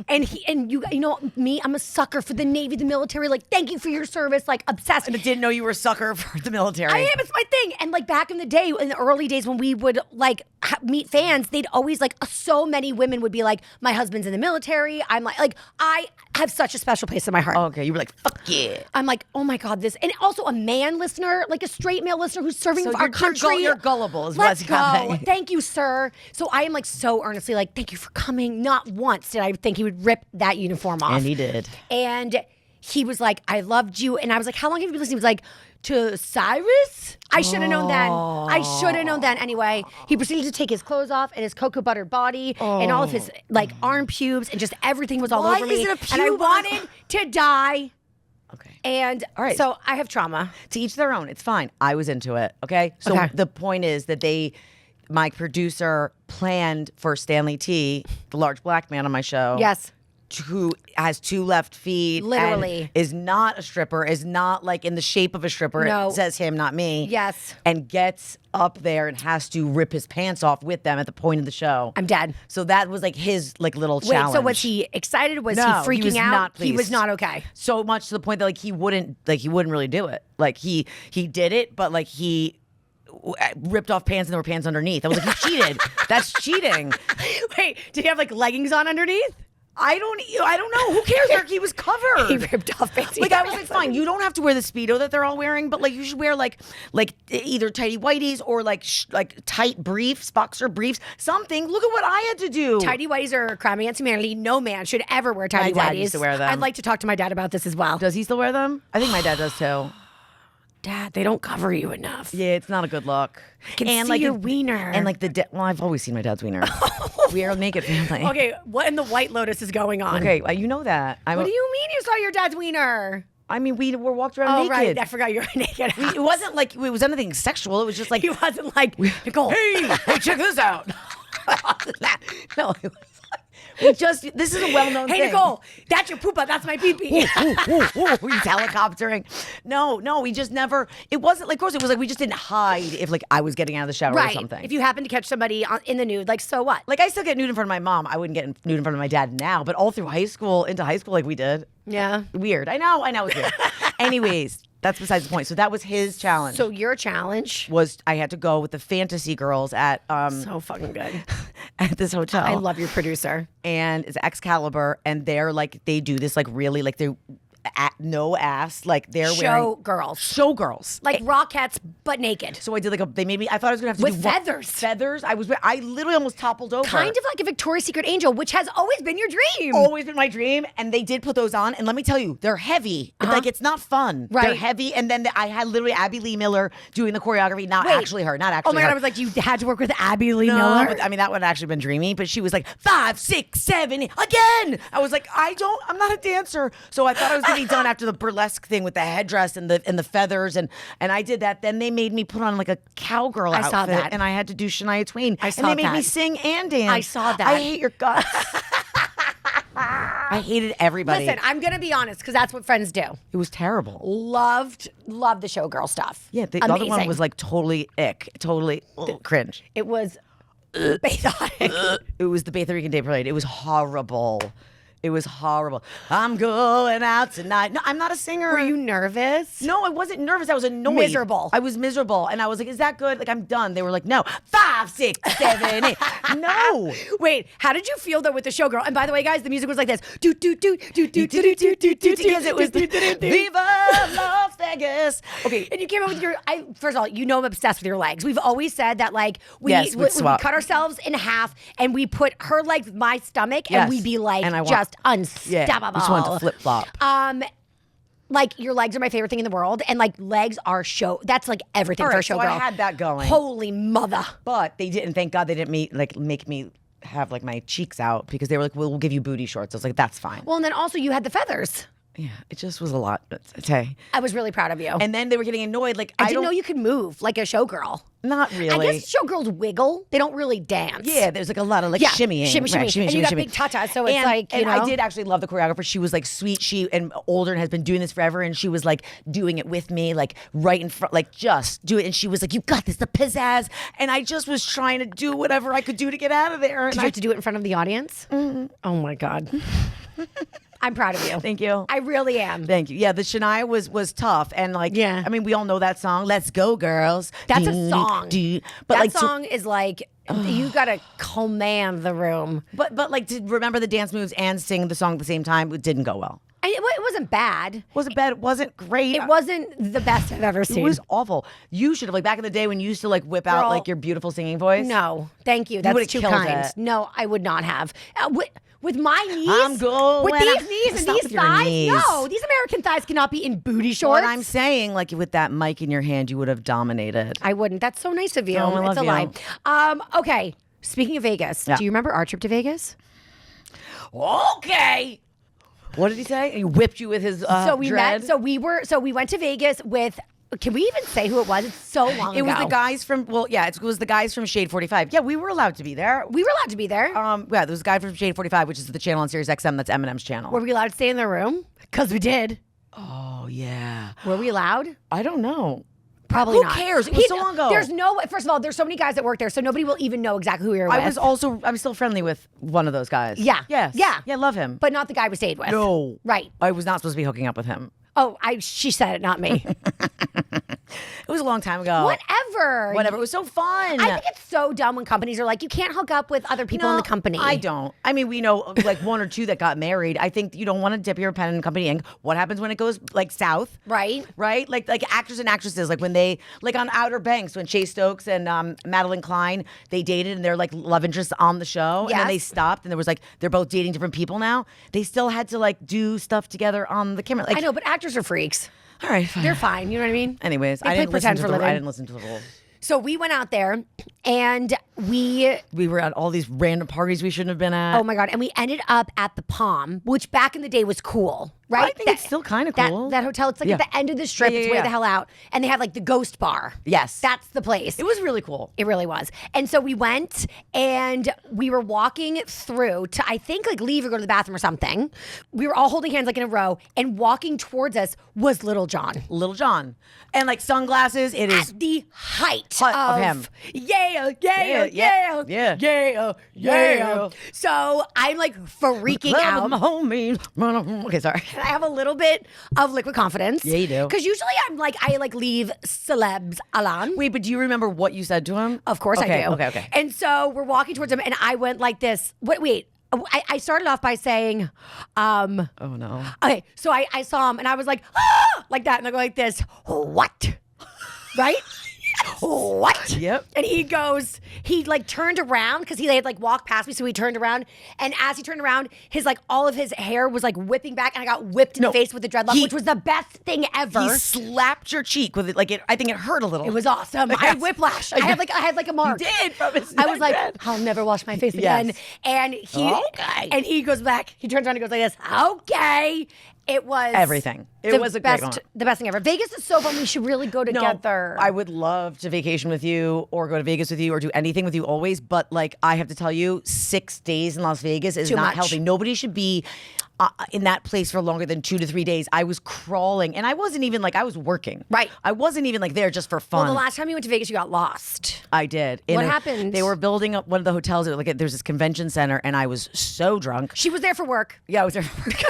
and you know me, I'm a sucker for the Navy, the military. Like, thank you for your service. Like, obsessed. And I didn't know you were a sucker for the military. I am. It's my thing. And like back in the day, in the early days when we would like meet fans, they'd always like so many women would be like, my husband's in the military. I'm like I have such a special place in my heart. Okay, you were like, fuck yeah. I'm like, oh my God, this. And also a man listener, like a straight male listener who's serving So our country. You're gullible is Let's what's go. happening. Thank you, sir. So I am like so earnestly like, thank you for coming. Not once did I think he would rip that uniform off. And he did. And he was like, I loved you. And I was like, how long have you been listening? He was like, to Cyrus? I should have known then. I should have known then. Anyway, he proceeded to take his clothes off and his cocoa butter body and all of his like arm pubes and just everything was all Why over is me. it a pube? And I wanted to die. Okay. And All right. so I have trauma. To each their own. It's fine. I was into it. Okay. So Okay. the point is that my producer planned for Stanley T, the large black man on my show. Yes. Who has two left feet. Literally. And is not a stripper, is not like in the shape of a stripper. No. It says him, not me. Yes. And gets up there and has to rip his pants off with them at the point of the show. I'm dead. So that was like his like little challenge. Wait, so was he excited? Was No, he he freaking was out? not He was pleased. not okay. So much to the point that like he wouldn't really do it. Like he did it, but like he ripped off pants and there were pants underneath. I was like, he cheated. That's cheating. Wait, did he have like leggings on underneath? I don't know. Who cares? Like, he was covered. He ripped off pants. Like I was like, fine, you don't have to wear the Speedo that they're all wearing, but like you should wear like either tighty whities or like tight briefs, boxer briefs, something. Look at what I had to do. Tighty whities are a crime against humanity. No man should ever wear tighty My dad whities. used to wear them. I'd like to talk to my dad about this as well. Does he still wear them? I think my dad does too. Dad, they don't cover you enough. Yeah, it's not a good look. Can see your wiener. And like well, I've always seen my dad's wiener. We are a naked family. Okay, what in the White Lotus is going on? Okay, you know that. What do you mean you saw your dad's wiener? I mean, we were walked around Oh, naked. right. I forgot you were naked. It wasn't like it was anything sexual. It was just like He wasn't like, Nicole. hey, check this out. No, it was like this is a well-known Hey, thing. Nicole, that's your poopa. That's my pee-pee. He's helicoptering. No, we just never. It wasn't like, of course, it was like we just didn't hide if like I was getting out of the shower Right. or something. If you happen to catch somebody in the nude, like, so what? Like I still get nude in front of my mom. I wouldn't get nude in front of my dad now, but all through high school, into high school, like we did. Yeah. Weird. I know it's weird. Anyways, that's besides the point. So that was his challenge. So your challenge was I had to go with the fantasy girls at so fucking good. at this hotel. I love your producer. And it's Excalibur, and they're like they do this like really like they no ass like they're wearing showgirls Like Rockettes, but naked. So I did like they made me. I thought I was gonna have to With do feathers. Feathers. I literally almost toppled over. Kind of like a Victoria's Secret angel, which has always been your dream. Always been my dream, and they did put those on. And let me tell you, they're heavy. Like it's not fun. Right. They're heavy. And then I had literally Abby Lee Miller doing the choreography. Not Wait. actually her. Not actually. Oh my her. God, I was like, you had to work with Abby Lee No, Miller? but, I mean that would have actually been dreamy. But she was like 5, 6, 7 again. I was like, I'm not a dancer. So I thought I was gonna be done after the burlesque thing with the headdress and the feathers and I did that. Then they made me put on like a cowgirl outfit. saw that. And I had to do Shania Twain. I saw and they made me that. sing and dance. I saw that. I hate your guts. I hated everybody. Listen, I'm going to be honest because that's what friends do. It was terrible. Loved the showgirl stuff. Yeah, the other one was like totally ick, totally cringe. It was bathotic. It was the Puerto Rican Day Parade. It was horrible. It was horrible. I'm going out tonight. No, I'm not a singer. Were you nervous? No, I wasn't nervous. I was annoyed. Miserable. I was miserable. And I was like, is that good? Like, I'm done. They were like, no. 5, 6, 7, 8. No. Wait, how did you feel though with the showgirl? And by the way, guys, the music was like this. Do do do do do do do do do do. Because it was Viva Las Vegas. Okay. And you came up with your. First of all, you know I'm obsessed with your legs. We've always said that like we swap. cut ourselves in half and we put her legs with my stomach and we'd be like just unstoppable. Yeah, we just wanted to flip flop. Like your legs are my favorite thing in the world, and like legs are that's like everything for a showgirl. So I had that going. Holy mother! But they didn't. Thank God they didn't make me have like my cheeks out because they were like, we'll give you booty shorts. I was like, that's fine. Well, and then also you had the feathers. Yeah, it just was a lot. Tay. I was really proud of you. And then they were getting annoyed. Like I didn't know you could move like a showgirl. Not really. I guess showgirls wiggle. They don't really dance. Yeah, there's like a lot of like shimmying. Shimmy. And you got big tatas, so it's like, you know. I did actually love the choreographer. She was like sweet. She and older and has been doing this forever. And she was like doing it with me, like right in front, like just do it. And she was like, you got this, the pizzazz. And I just was trying to do whatever I could do to get out of there. And did you have to do it in front of the audience? Mm-hmm. Oh my God. I'm proud of you. Thank you. I really am. Thank you. Yeah, the Shania was tough. And like, yeah. I mean, we all know that song. Let's go, girls. That's a song. But that like, song is like, you gotta command the room. But like to remember the dance moves and sing the song at the same time, it didn't go well. It wasn't bad. Wasn't bad. It wasn't great. It wasn't the best I've ever seen. It was awful. You should have, like back in the day when you used to like whip out like your beautiful singing voice. No, thank you. That's too kind. No, I would not have. With my knees, I'm going with these knees and these thighs. No, these American thighs cannot be in booty shorts. What I'm saying, like with that mic in your hand, you would have dominated. I wouldn't. That's so nice of you. Oh, I it's a love lie. Okay. Speaking of Vegas, do you remember our trip to Vegas? Okay. What did he say? He whipped you with his dread? We went to Vegas with. Can we even say who it was? It's so long ago. It was the guys from. Well, yeah, it was the guys from Shade 45. Yeah, we were allowed to be there. We were allowed to be there. Yeah, there was a guy from Shade 45, which is the channel on Sirius XM. That's Eminem's channel. Were we allowed to stay in the room? Because we did. Oh yeah. Were we allowed? I don't know. Probably not. Who cares? It was so long ago. There's no. First of all, there's so many guys that work there, so nobody will even know exactly who we were with. I'm still friendly with one of those guys. Yeah. Yes. Yeah. Yeah, love him. But not the guy we stayed with. No. Right. I was not supposed to be hooking up with him. Oh, she said it, not me. It was a long time ago. Whatever. It was so fun. I think it's so dumb when companies are like, you can't hook up with other people in the company. I don't. I mean, we know like one or two that got married. I think you don't want to dip your pen in company ink. What happens when it goes like south? Right. Right? Like actors and actresses, like when they, like on Outer Banks, when Chase Stokes and Madeline Klein, they dated and they're like love interests on the show. Yes. And then they stopped and there was like, they're both dating different people now. They still had to like do stuff together on the camera. Like, I know, but actors are freaks. All right, fine. They're fine. You know what I mean? Anyways, I didn't listen to the rules. So we went out there and we were at all these random parties we shouldn't have been at. Oh my God. And we ended up at the Palm, which back in the day was cool, right? I think it's still kind of cool. That hotel, it's like at the end of the strip. It's way the hell out. And they had like the ghost bar. Yes. That's the place. It was really cool. It really was. And so we went and we were walking through to, I think, like leave or go to the bathroom or something. We were all holding hands like in a row and walking towards us was Lil Jon. Lil Jon. And like sunglasses, it is at the height of him. Yeah. So I'm like freaking out. Okay, sorry. I have a little bit of liquid confidence. Yeah, you do. Because usually I leave celebs alone. Wait, but do you remember what you said to him? Of course I do. Okay. And so we're walking towards him and I went like this. Wait. I started off by saying, oh no. Okay, so I saw him and I was like, ah! Like that. And I go like this, what? Right? What? Yep. And he like turned around because he had like walked past me. So he turned around. And as he turned around, his like all of his hair was like whipping back. And I got whipped in the face with the dreadlock, which was the best thing ever. He slapped your cheek with it. Like I think it hurt a little. It was awesome. Yes. I had whiplash. I had like a mark. You did from his I was like, I'll never wash my face again. Yes. And he goes back. He turns around and goes like this. Okay. It was everything. It the was a best, great moment. the best thing ever. Vegas is so fun. We should really go together. No, I would love to vacation with you or go to Vegas with you or do anything with you always. But like, I have to tell you, 6 days in Las Vegas is Too not much. healthy. Nobody should be in that place for longer than 2 to 3 days. I was crawling and I wasn't even like, I was working. Right. I wasn't even like there just for fun. Well, the last time you went to Vegas, you got lost. I did. What happened? They were building up one of the hotels. Like, there's this convention center and I was so drunk. She was there for work. Yeah, I was there for work.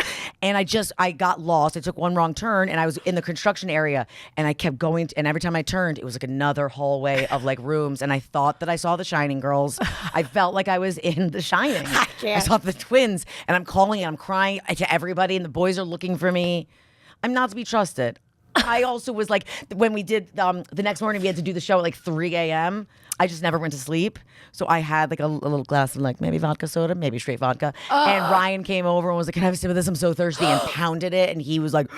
And I got lost. I took one wrong turn and I was in the construction area and I kept going. And every time I turned, it was like another hallway of like rooms. And I thought that I saw the Shining girls. I felt like I was in the Shining. I saw the twins and I'm calling and I'm crying to everybody and the boys are looking for me. I'm not to be trusted. I also was like, when we did the next morning, we had to do the show at like 3 a.m. I just never went to sleep. So I had like a little glass of like maybe vodka soda, maybe straight vodka. And Ryan came over and was like, can I have a sip of this? I'm so thirsty. And pounded it. And he was like,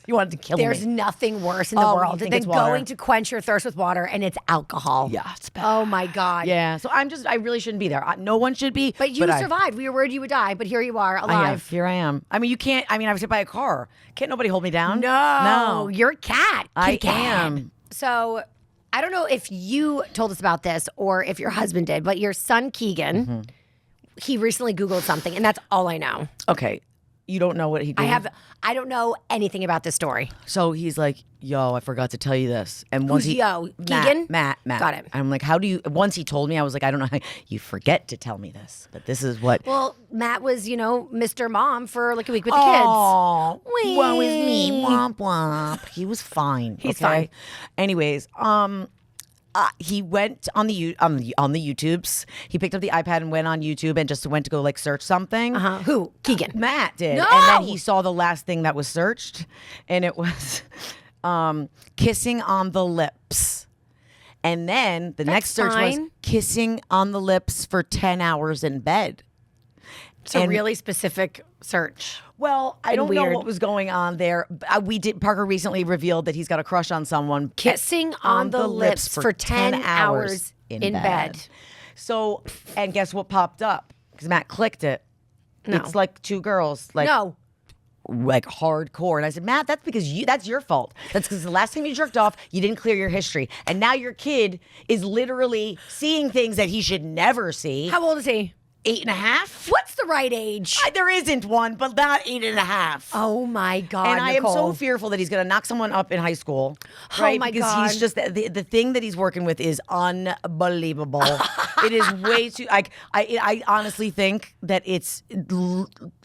he wanted to kill me. There's nothing worse in the Oh, you world think than it's water? going to quench your thirst with water, and it's alcohol. Yeah, it's bad. Oh my God. Yeah. So I really shouldn't be there. No one should be. But you I- survived. We were worried you would die, but here you are, I am. alive. Here I am. I mean, you can't. I mean, I was hit by a car. Can't nobody hold me down? No, No. you're a cat. I Kitty cat. am. So I don't know if you told us about this or if your husband did, but your son Keegan, he recently Googled something, and that's all I know. Okay. You don't know what he did. I don't know anything about this story. So he's like, yo, I forgot to tell you this. And once Who's he, yo? Matt, Keegan? Matt. Got it. I'm like, how do you, once he told me, I was like, I don't know how you forget to tell me this, but this is what. Well, Matt was, Mr. Mom for like a week with the Oh, kids. woe is me. Womp womp. He was fine. He's okay? fine. Anyways, he went on the YouTubes. He picked up the iPad and went on YouTube and just went to go like search something. Who? Keegan. Matt did. No! And then he saw the last thing that was searched, and it was kissing on the lips. And then the next search was fine. kissing on the lips for 10 hours in bed. It's a And- really specific search. Well, I And don't know weird. what was going on there. Parker recently revealed that he's got a crush on someone. Kissing on the lips for 10 hours in bed. So, and guess what popped up? Because Matt clicked it. No. It's like 2 girls, like hardcore. And I said, Matt, that's because that's your fault. That's because the last time you jerked off, you didn't clear your history. And now your kid is literally seeing things that he should never see. How old is he? 8.5? What's the right age? There isn't one, but not 8.5. Oh my God, And I am Nicole. so fearful that he's going to knock someone up in high school. Oh Right? my because God. he's just the thing that he's working with is unbelievable. It is way too. I honestly think that it's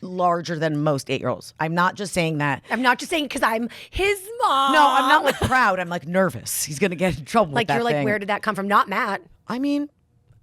larger than most 8-year-olds. I'm not just saying that. I'm not just saying because I'm his mom. No, I'm not like proud. I'm like nervous. He's going to get in trouble. Like with that you're like, thing. where did that come from? Not Matt. I mean,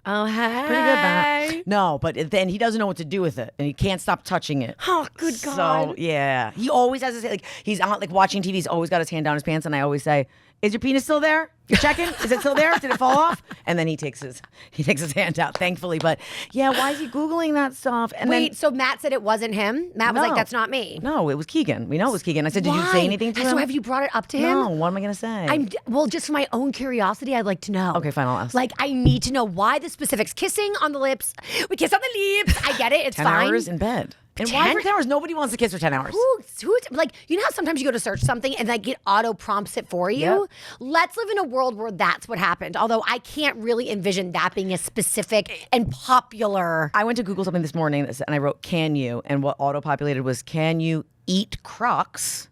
Oh, hey. pretty good, Matt. No, but then he doesn't know what to do with it, and he can't stop touching it. Oh, good So God. yeah, he always has his like he's on like watching TV. He's always got his hand down his pants, and I always say, "Is your penis still there? You're checking? Is it still there? Did it fall off?" And then he takes his hand out, thankfully. But yeah, why is he googling that stuff? And Wait, so Matt said it wasn't him? Matt was like, No. that's not me. no, it was Keegan. We know it was Keegan. I said, "Did you Why? say anything to him?" So have you brought it up to him? No. What am I gonna say? Well, just for my own curiosity, I'd like to know. Okay, fine, I'll ask. Like, I need to know why the specifics. Kissing on the lips. We kiss on the lips. I get it. It's 10 fine. hours in bed. And why 10? for 10 hours? Nobody wants to kiss for 10 hours. Who's like, you know how sometimes you go to search something and like it auto prompts it for you? Yep. Let's live in a world where that's what happened. Although I can't really envision that being a specific and popular. I went to Google something this morning and I wrote, "Can you?" And what auto-populated was, "Can you eat Crocs?"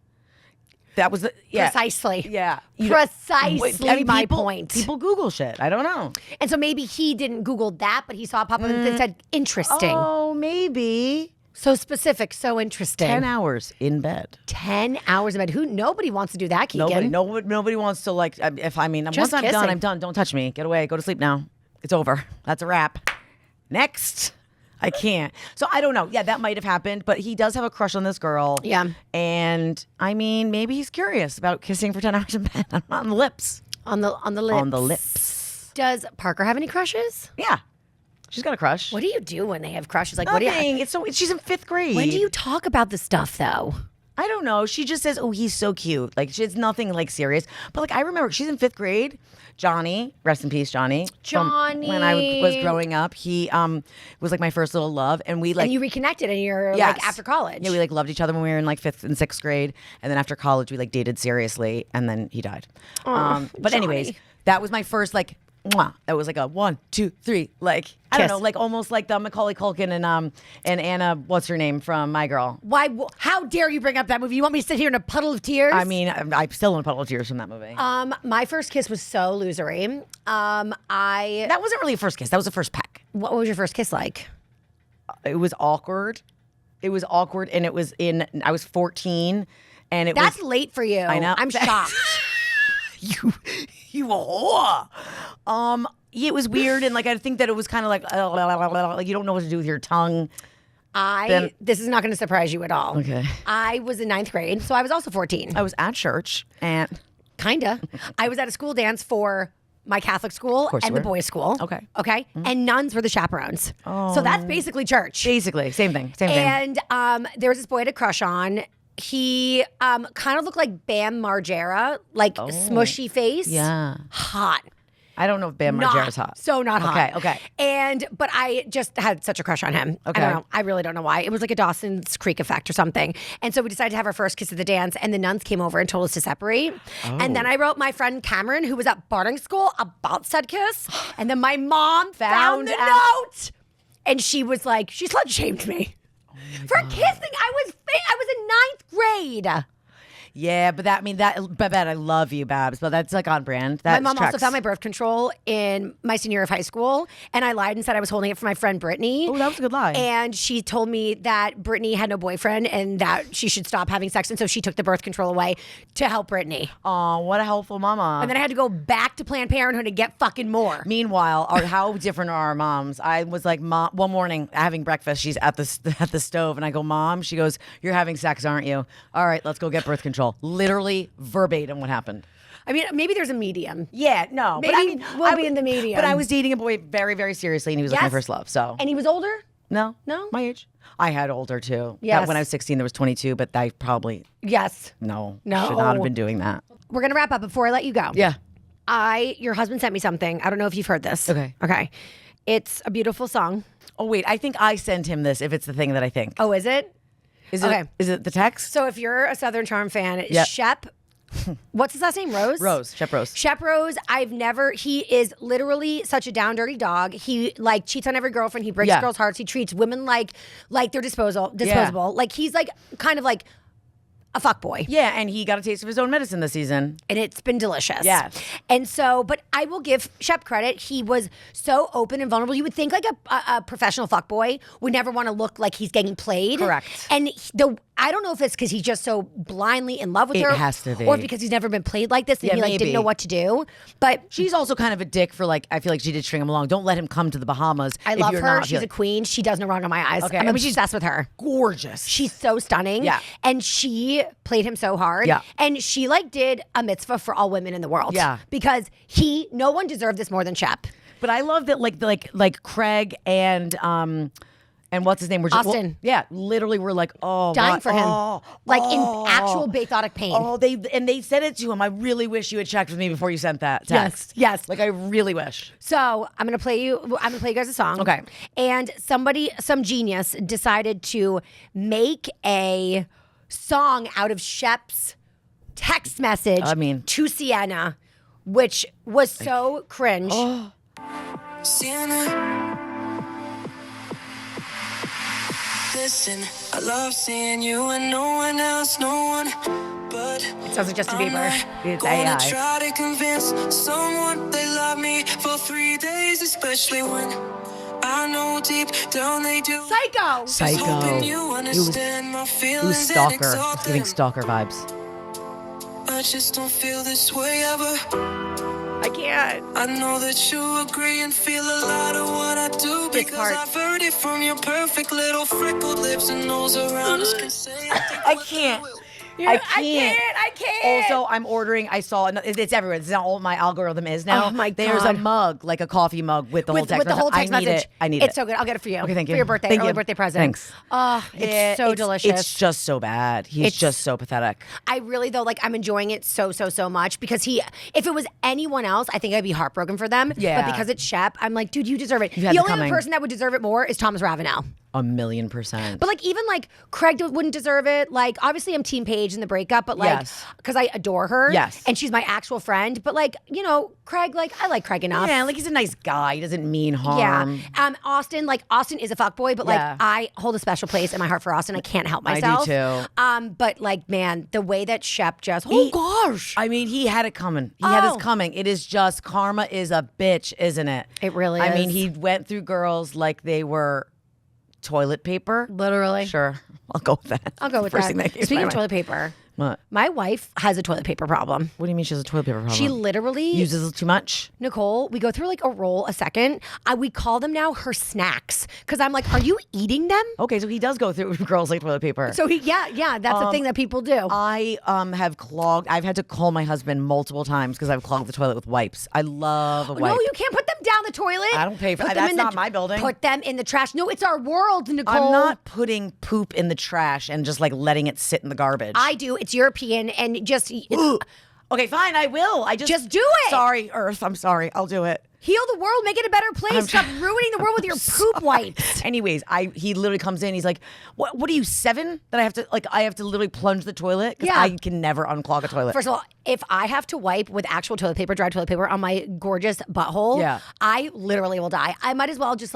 That was the Precisely. Yeah. Precisely my people, point. People Google shit. I don't know. And so maybe he didn't Google that, but he saw it pop up and said, interesting. Oh, maybe. So specific, so interesting. 10 hours in bed. 10 hours in bed. Nobody wants to do that, Keegan. Nobody wants to like, once I'm kissing. done, I'm done. Don't touch me. Get away. Go to sleep now. It's over. That's a wrap. Next. I can't. So I don't know. Yeah, that might have happened, but he does have a crush on this girl. Yeah. And I mean, maybe he's curious about kissing for 10 hours in bed on the lips. On the lips. On the lips. Does Parker have any crushes? Yeah. She's got a crush. What do you do when they have crushes? Like, Nothing. what do you? She's in 5th grade. When do you talk about this stuff, though? I don't know. She just says, "Oh, he's so cute." Like it's nothing like serious. But like I remember, she's in 5th grade. Johnny, rest in peace, Johnny. Johnny. When I was growing up, he was like my first little love, and we like and you reconnected, and you're Yes. like after college. Yeah, we like loved each other when we were in like 5th and 6th grade, and then after college we like dated seriously, and then he died. But Johnny. anyways, that was my first like. Mwah. That was like a 1, 2, 3, like I don't Kiss. know, like almost like the Macaulay Culkin and Anna, what's her name from My Girl. Why? How dare you bring up that movie? You want me to sit here in a puddle of tears? I mean, I'm still in a puddle of tears from that movie. My first kiss was so losery. That wasn't really a first kiss. That was a first peck. What was your first kiss like? It was awkward. It was awkward, and it was I was 14, and it That's was late for you. I know. I'm shocked. you a whore. It was weird, and like I think that it was kind of like you don't know what to do with your tongue. This is not going to surprise you at all. Okay. I was in 9th grade, so I was also 14. I was at church, and Kinda. I was at a school dance for my Catholic school course and you the were. boys' school. Okay. Okay. And nuns were the chaperones. So that's basically church. basically same thing. And there was this boy I had a crush on. He kind of looked like Bam Margera, like smushy face. Yeah. Hot. I don't know if Bam Margera's hot. So not hot. Okay. But I just had such a crush on him. Okay. I don't know. I really don't know why. It was like a Dawson's Creek effect or something. And so we decided to have our first kiss at the dance, and the nuns came over and told us to separate. And then I wrote my friend Cameron, who was at boarding school, about said kiss. And then my mom found the note. And she was like, she slut shamed me. For kissing. I was in 9th grade. Yeah, but Babette, I love you, Babs, but that's like on brand. My That mom also tracks. found my birth control in my senior year of high school, and I lied and said I was holding it for my friend Brittany. Oh, that was a good lie. And she told me that Brittany had no boyfriend and that she should stop having sex, and so she took the birth control away to help Brittany. Oh, what a helpful mama. And then I had to go back to Planned Parenthood and get fucking more. Meanwhile, how different are our moms? I was like, Mom, one morning having breakfast. She's at the stove, and I go, Mom. She goes, "You're having sex, aren't you? All right, let's go get birth control." Literally verbatim what happened. I mean, maybe there's a medium. Yeah, no, Maybe but I mean, we'll be in the medium. But I was dating a boy very, very seriously, and he was like my Yes. first love. So And he was older? no, No? my age. I had older too. Yes. When I was 16, there was 22, but I probably Yes. no should No. not have been doing that. We're going to wrap up before I let you go. Yeah. Your husband sent me something. I don't know if you've heard this. Okay. Okay. It's a beautiful song. Oh wait, I think I sent him this. If it's the thing that I think. Oh, is it? Is it? okay. Is it the text? So if you're a Southern Charm fan, Yep. Shep, what's his last name? Rose? Shep Rose. Shep Rose, he is literally such a down dirty dog. He like cheats on every girlfriend. He breaks Yeah. girls' hearts. He treats women like they're disposable. Like he's like kind of like a fuckboy. Yeah, and he got a taste of his own medicine this season. And it's been delicious. Yes. And so, but I will give Shep credit. He was so open and vulnerable. You would think like a professional fuckboy would never want to look like he's getting played. Correct. And I don't know if it's because he's just so blindly in love with It her. has to be. Or because he's never been played like this and Yeah, he like maybe. didn't know what to do. But She's also kind of a dick for like, I feel like she did string him along. Don't let him come to the Bahamas. I if love you're her. not She's a feeling- queen. She does no wrong in my eyes. Okay. I'm I mean, she's obsessed with her. gorgeous. She's so stunning. Yeah. And she played him so hard. Yeah. And she like did a mitzvah for all women in the world. Yeah. Because no one deserved this more than Shep. But I love that like Craig and what's his name? We're just, Austin. yeah, literally we're like, oh, Dying God. for him. Oh, Like oh. in actual bathotic pain. Oh, they said it to him. I really wish you had checked with me before you sent that text. Yes. Like I really wish. So I'm gonna play you guys a song. Okay. And some genius decided to make a song out of Shep's text message to Sienna, which was so cringe. Sienna, listen, I love seeing you and no one else, no one but. Sounds like Justin Bieber. It's Gonna AI. try to convince someone they love me for 3 days, especially when I know deep down they do. Psycho. Just hoping you understand my It was feelings and stalker. It's exalt giving them. stalker vibes. I just don't feel this way ever. I can't. I know that you agree and feel a lot of what I do This because part. I've heard it from your perfect little freckled lips and those around us can say I can't. I can't. I can't. Also, I'm ordering. I saw it's everywhere. This is how all my algorithm is now. Oh my God. There's a mug, like a coffee mug with the whole text. With the whole text I need message. it. I need it. It's so good. I'll get it for you. Okay, thank you. For your birthday. Thank early you. birthday present. Thanks. Oh, it's so delicious. It's just so bad. He's just so pathetic. I really though, like I'm enjoying it so much because if it was anyone else, I think I'd be heartbroken for them. Yeah. But because it's Shep, I'm like, dude, you deserve it. You had The it only other coming. person that would deserve it more is Thomas Ravenel. 1,000,000%. But like even like Craig wouldn't deserve it. Like obviously I'm Team Paige in the breakup, but like Yes. because I adore her. Yes. And she's my actual friend. But like, you know, Craig, like I like Craig enough. Yeah, like he's a nice guy. He doesn't mean harm. Yeah. Austin is a fuckboy, but like Yeah. I hold a special place in my heart for Austin. I can't help myself. I do too. But like, man, the way that Shep just gosh. I mean, he had it coming. He had Oh. his coming. It is just karma is a bitch, isn't it? It really I mean, is. he went through girls like they were toilet paper. Literally. Sure, I'll go with that. I'll go with First that. thing that came to Speaking my of toilet paper, What? my wife has a toilet paper problem. What do you mean she has a toilet paper problem? She literally uses too much. Nicole, we go through like a roll a second. We call them now her snacks because I'm like, are you eating them? Okay, so he does go through girls like toilet paper. So yeah, that's a thing that people do. I have clogged. I've had to call my husband multiple times because I've clogged the toilet with wipes. I love a wipe. No, you can't put them down the toilet. I don't pay for Put that. them That's in the- not my building. Put them in the trash. No, it's our world, Nicole. I'm not putting poop in the trash and just like letting it sit in the garbage. I do. It's European and just Okay, fine. I will. Just do it. Sorry, Earth. I'm sorry. I'll do it. heal the world, make it a better place. Stop ruining the world with your poop wipes. Anyways, he literally comes in. He's like, "What are you 7? That I have to literally plunge the toilet because Yeah. I can never unclog a toilet." First of all, if I have to wipe with actual toilet paper, dry toilet paper on my gorgeous butthole, Yeah. I literally will die. I might as well just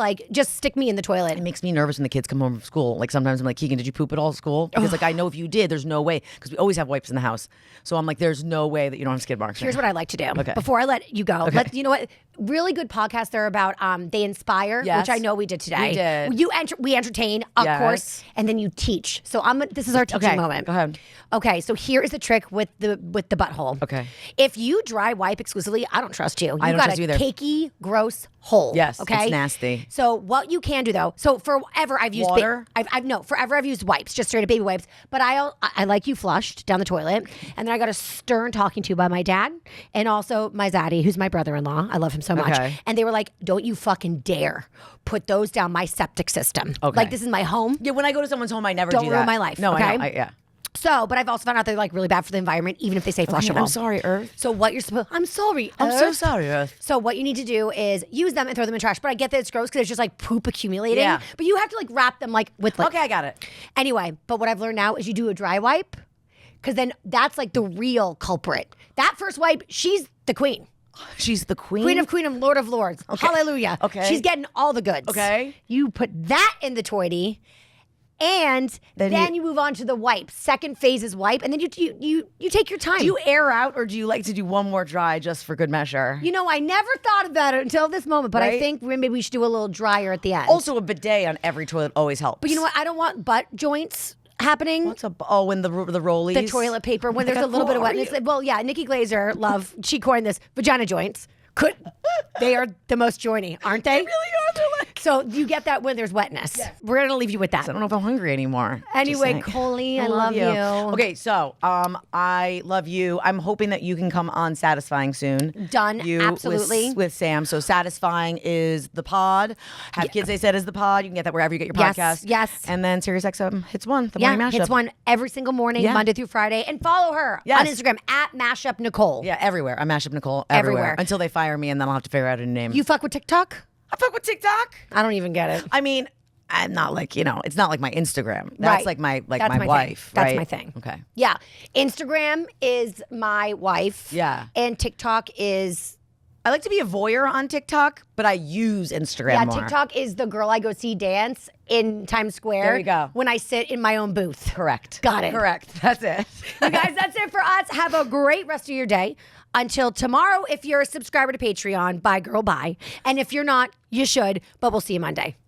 stick me in the toilet. It makes me nervous when the kids come home from school. Like sometimes I'm like, Keegan, did you poop at all at school? Because I know if you did, there's no way. Because we always have wipes in the house. So I'm like, there's no way that you don't have skid marks. Here's what I like to do. Okay. Before I let you go, you know what? Really good podcast there about they inspire, Yes. which I know we did today. We did. We entertain, of Yes. course, and then you teach. So this is our teaching moment. Go ahead. Okay, so here is the trick with the butthole. Okay. If you dry wipe exclusively, I don't trust you. I don't got trust a you either. cakey, gross hole. Yes, okay, it's nasty. So what you can do though, so forever I've used Water? forever I've used wipes, just straight up baby wipes. But I like you flushed down the toilet, and then I got a stern talking to by my dad and also my zaddy, who's my brother-in-law. I love him so much. Okay. And they were like, "Don't you fucking dare put those down my septic system. Okay. Like this is my home." Yeah, when I go to someone's home, I never Don't do ruin that. my life, No, okay? I know. Yeah. So, but I've also found out they're really bad for the environment, even if they say flushable. I'm sorry, Earth. So what you're supposed? I'm sorry. I'm so Earth. sorry, Earth. So what you need to do is use them and throw them in trash. But I get that it's gross because it's just poop accumulating. Yeah. But you have to wrap them with. Okay, I got it. Anyway, but what I've learned now is you do a dry wipe, because then that's the real culprit. That first wipe, she's the queen. She's the queen. Queen of Lord of Lords. Okay. Hallelujah. Okay. She's getting all the goods. Okay. You put that in the toity. And then you move on to the wipe. Second phase is wipe, and then you take your time. Do you air out or do you like to do one more dry just for good measure? You know, I never thought about it until this moment, but I Right? think maybe we should do a little drier at the end. Also, a bidet on every toilet always helps. But you know what? I don't want butt joints happening. What's when the rollies? The toilet paper, when there's a little bit of wetness. Well, yeah, Nikki Glazer, she coined this, vagina joints. They are the most joiny, aren't they? They really are. They're So you get that when there's wetness. Yes. We're going to leave you with that. I don't know if I'm hungry anymore. Anyway, Coley, I love you. Okay, so I love you. I'm hoping that you can come on Satisfying soon. Done, You absolutely. with Sam. So Satisfying is the pod. Have Kids They Said is the pod. You can get that wherever you get your Yes, podcast. yes. And then SiriusXM Hits One, the morning mashup. Hits one every single morning, Yeah. Monday through Friday. And follow her Yes. on Instagram at Mashup Nicole. Yeah, everywhere. I mash up Nicole Everywhere. everywhere. Until they fire me, and then I'll have to figure out a new name. You fuck with TikTok? I fuck with TikTok. I don't even get it. I mean, I'm not it's not like my Instagram. That's Right. like my That's my wife. thing. That's right? my thing. Okay. Yeah. Instagram is my wife. Yeah. And TikTok is... I like to be a voyeur on TikTok, but I use Instagram more. TikTok is the girl I go see dance in Times Square. There you go. When I sit in my own booth. Correct. Got it. Correct. That's it. You guys, that's it for us. Have a great rest of your day. Until tomorrow, if you're a subscriber to Patreon, bye girl, bye. And if you're not, you should, but we'll see you Monday.